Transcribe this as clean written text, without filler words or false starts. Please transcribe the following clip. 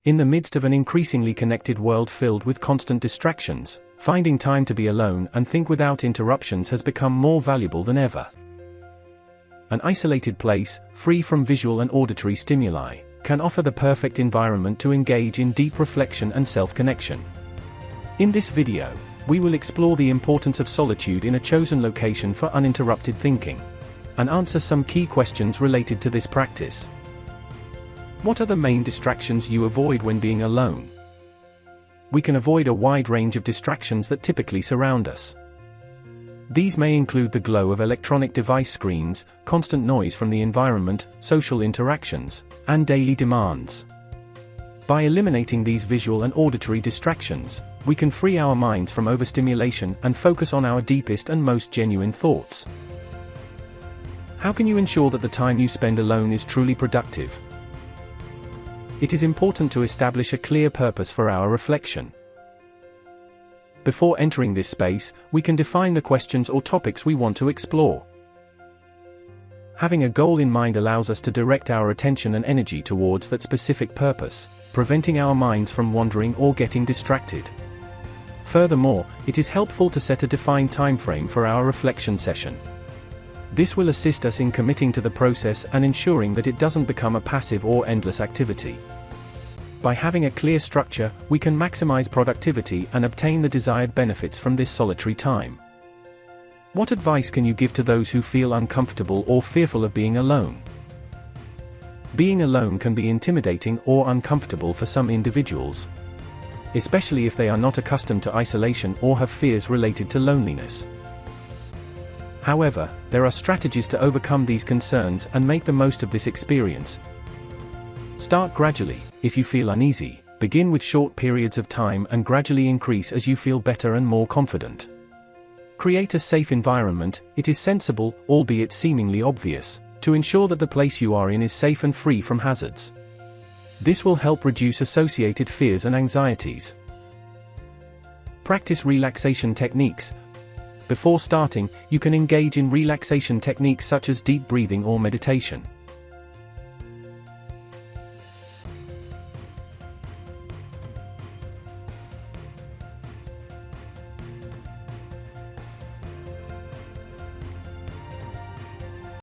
In the midst of an increasingly connected world filled with constant distractions, finding time to be alone and think without interruptions has become more valuable than ever. An isolated place, free from visual and auditory stimuli, can offer the perfect environment to engage in deep reflection and self-connection. In this video, we will explore the importance of solitude in a chosen location for uninterrupted thinking, and answer some key questions related to this practice. What are the main distractions you avoid when being alone? We can avoid a wide range of distractions that typically surround us. These may include the glow of electronic device screens, constant noise from the environment, social interactions, and daily demands. By eliminating these visual and auditory distractions, we can free our minds from overstimulation and focus on our deepest and most genuine thoughts. How can you ensure that the time you spend alone is truly productive? It is important to establish a clear purpose for our reflection. Before entering this space, we can define the questions or topics we want to explore. Having a goal in mind allows us to direct our attention and energy towards that specific purpose, preventing our minds from wandering or getting distracted. Furthermore, it is helpful to set a defined time frame for our reflection session. This will assist us in committing to the process and ensuring that it doesn't become a passive or endless activity. By having a clear structure, we can maximize productivity and obtain the desired benefits from this solitary time. What advice can you give to those who feel uncomfortable or fearful of being alone? Being alone can be intimidating or uncomfortable for some individuals, especially if they are not accustomed to isolation or have fears related to loneliness. However, there are strategies to overcome these concerns and make the most of this experience. Start gradually. If you feel uneasy, begin with short periods of time and gradually increase as you feel better and more confident. Create a safe environment. It is sensible, albeit seemingly obvious, to ensure that the place you are in is safe and free from hazards. This will help reduce associated fears and anxieties. Practice relaxation techniques. Before starting, you can engage in relaxation techniques such as deep breathing or meditation.